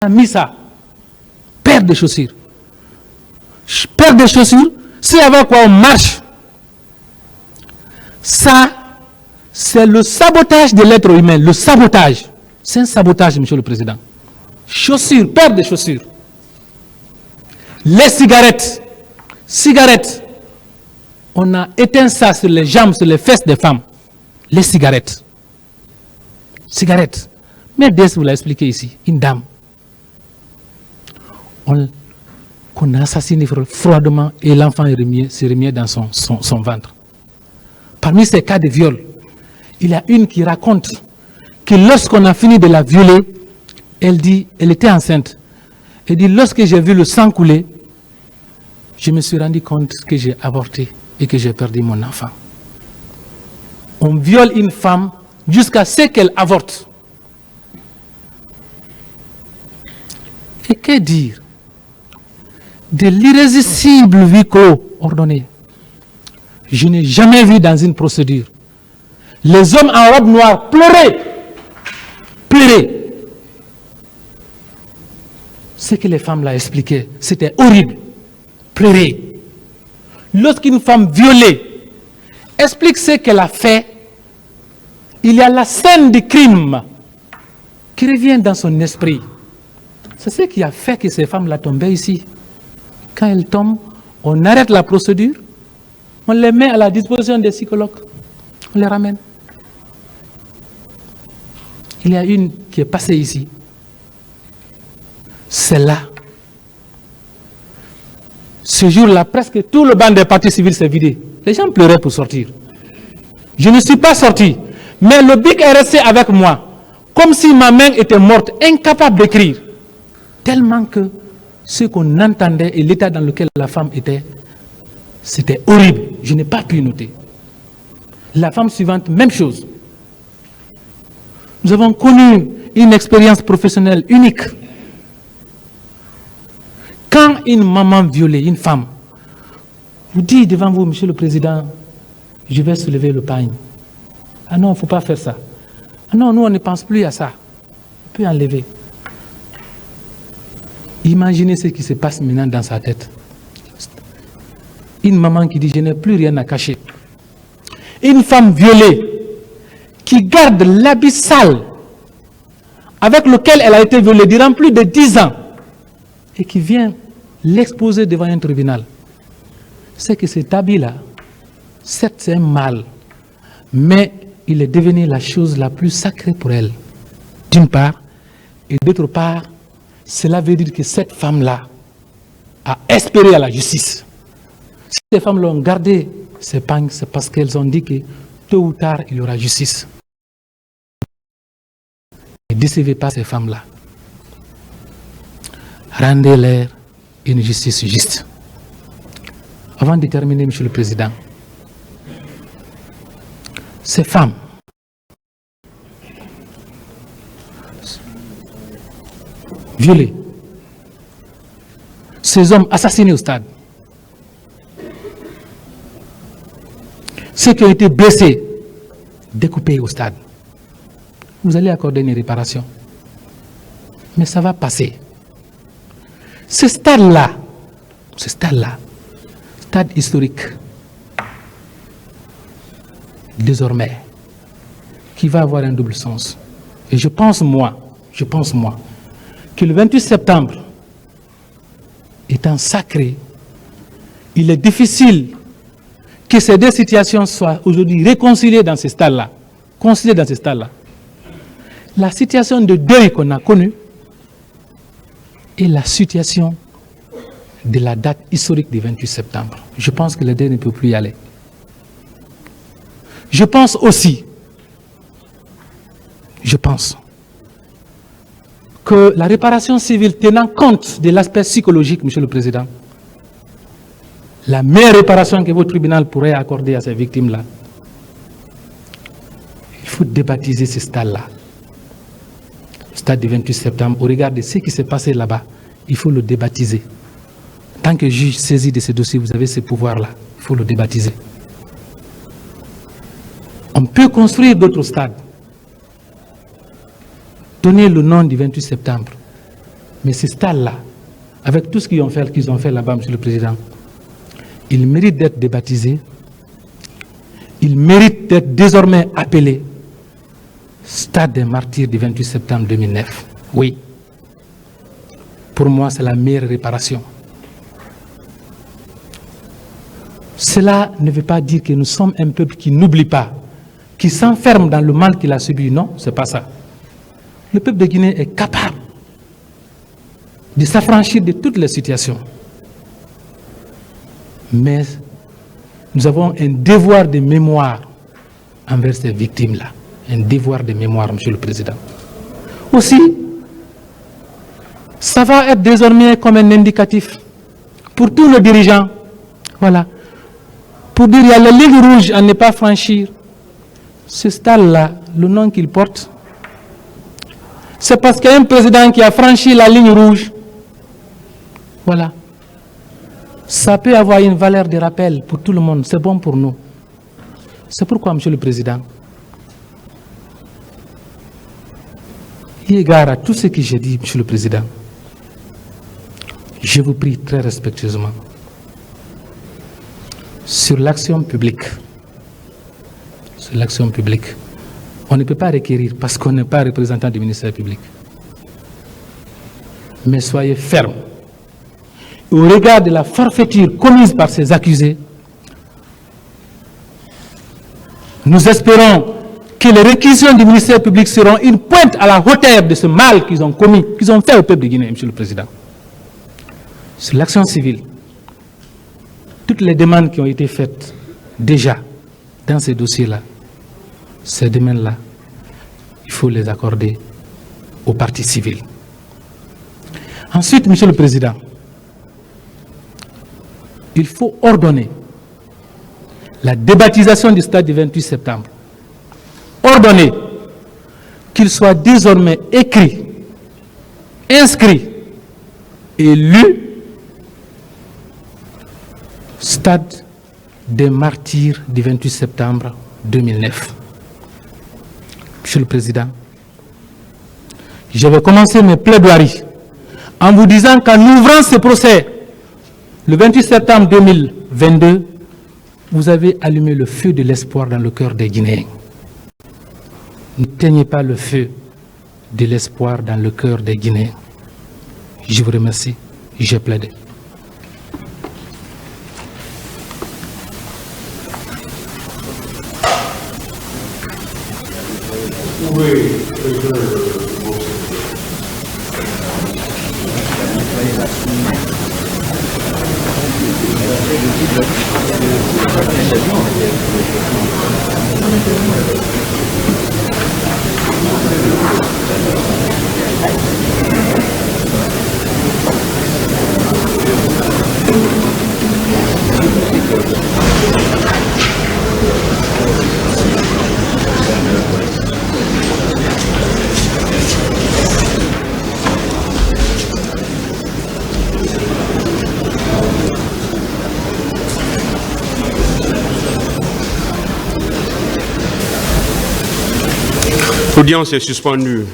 a mis ça. Paire de chaussures. Paire de chaussures, c'est avec quoi on marche. Ça, c'est le sabotage de l'être humain. Le sabotage. C'est un sabotage, Monsieur le Président. Chaussures, paire de chaussures. Les cigarettes. Cigarettes. On a éteint ça sur les jambes, sur les fesses des femmes. Les cigarettes. Cigarettes. Mais Dès vous l'a expliqué ici. Une dame. Qu'on a assassiné froidement et l'enfant s'est remis dans son ventre. Parmi ces cas de viol, il y a une qui raconte que lorsqu'on a fini de la violer, elle était enceinte. Elle dit, lorsque j'ai vu le sang couler, je me suis rendu compte que j'ai avorté et que j'ai perdu mon enfant. On viole une femme jusqu'à ce qu'elle avorte. Et que dire de l'irrésistible huis clos ordonné? Je n'ai jamais vu dans une procédure les hommes en robe noire pleurer. Ce que les femmes l'ont expliqué, c'était horrible. Pleurer. Lorsqu'une femme violée explique ce qu'elle a fait, il y a la scène du crime qui revient dans son esprit. C'est ce qui a fait que ces femmes-là tombaient ici. Quand elles tombent, on arrête la procédure, on les met à la disposition des psychologues, on les ramène. Il y a une qui est passée ici. Celle-là. Ce jour-là, presque tout le banc des partis civils s'est vidé. Les gens pleuraient pour sortir. Je ne suis pas sorti, mais le bic est resté avec moi, comme si ma main était morte, incapable d'écrire. Tellement que ce qu'on entendait et l'état dans lequel la femme était, c'était horrible. Je n'ai pas pu noter. La femme suivante, même chose. Nous avons connu une expérience professionnelle unique. Quand une maman violée, une femme, vous dit devant vous, Monsieur le Président, je vais soulever le pagne. Ah non, il ne faut pas faire ça. Ah non, nous on ne pense plus à ça. On peut enlever. Imaginez ce qui se passe maintenant dans sa tête. Une maman qui dit, je n'ai plus rien à cacher. Une femme violée qui garde l'habit sale avec lequel elle a été violée durant plus de 10 ans et qui vient l'exposer devant un tribunal. C'est que cet habit-là, certes c'est un mal, mais il est devenu la chose la plus sacrée pour elle, d'une part, et d'autre part, cela veut dire que cette femme-là a espéré à la justice. Si les femmes l'ont gardé, ces pagnes, c'est parce qu'elles ont dit que tôt ou tard, il y aura justice. Ne décevez pas ces femmes-là. Rendez-leur une justice juste. Avant de terminer, Monsieur le Président, ces femmes, violés, ces hommes assassinés au stade, ceux qui ont été blessés, découpés au stade, vous allez accorder une réparation. Mais ça va passer. Ce stade-là, stade historique, désormais, qui va avoir un double sens. Et je pense moi, que le 28 septembre, étant sacré, il est difficile que ces deux situations soient aujourd'hui réconciliées dans ce stade-là. La situation de deuil qu'on a connue et la situation de la date historique du 28 septembre. Je pense que le deuil ne peut plus y aller. Je pense aussi, que la réparation civile tenant compte de l'aspect psychologique, Monsieur le Président, la meilleure réparation que votre tribunal pourrait accorder à ces victimes-là, il faut débaptiser ce stade-là. Le stade du 28 septembre, au regard de ce qui s'est passé là-bas, il faut le débaptiser. Tant que juge saisi de ce dossier, vous avez ce pouvoir-là, il faut le débaptiser. On peut construire d'autres stades. Donner le nom du 28 septembre. Mais ces stades-là, avec tout ce qu'ils ont fait là-bas, Monsieur le Président, ils méritent d'être débaptisés. Ils méritent d'être désormais appelés Stade des martyrs du 28 septembre 2009. Oui. Pour moi, c'est la meilleure réparation. Cela ne veut pas dire que nous sommes un peuple qui n'oublie pas, qui s'enferme dans le mal qu'il a subi. Non, ce n'est pas ça. Le peuple de Guinée est capable de s'affranchir de toutes les situations. Mais nous avons un devoir de mémoire envers ces victimes-là. Un devoir de mémoire, Monsieur le Président. Aussi, ça va être désormais comme un indicatif pour tous nos dirigeants. Voilà. Pour dire qu'il y a la ligne rouge à ne pas franchir. Ce stade-là, le nom qu'il porte, c'est parce qu'il y a un président qui a franchi la ligne rouge. Voilà. Ça peut avoir une valeur de rappel pour tout le monde. C'est bon pour nous. C'est pourquoi, Monsieur le Président, eu égard à tout ce que j'ai dit, Monsieur le Président, je vous prie très respectueusement, sur l'action publique, on ne peut pas requérir parce qu'on n'est pas représentant du ministère public. Mais soyez fermes. Au regard de la forfaiture commise par ces accusés, nous espérons que les réquisitions du ministère public seront une pointe à la hauteur de ce mal qu'ils ont commis, qu'ils ont fait au peuple de Guinée, Monsieur le Président. Sur l'action civile, toutes les demandes qui ont été faites déjà dans ces dossiers-là, ces demandes-là, il faut les accorder aux parties civiles. Ensuite, Monsieur le Président, il faut ordonner la débaptisation du stade du 28 septembre. Ordonner qu'il soit désormais écrit, inscrit et lu Stade des martyrs du 28 septembre 2009. Monsieur le Président, je vais commencer mes plaidoiries en vous disant qu'en ouvrant ce procès, le 28 septembre 2022, vous avez allumé le feu de l'espoir dans le cœur des Guinéens. N'éteignez pas le feu de l'espoir dans le cœur des Guinéens. Je vous remercie. J'ai plaidé. L'audience est suspendue.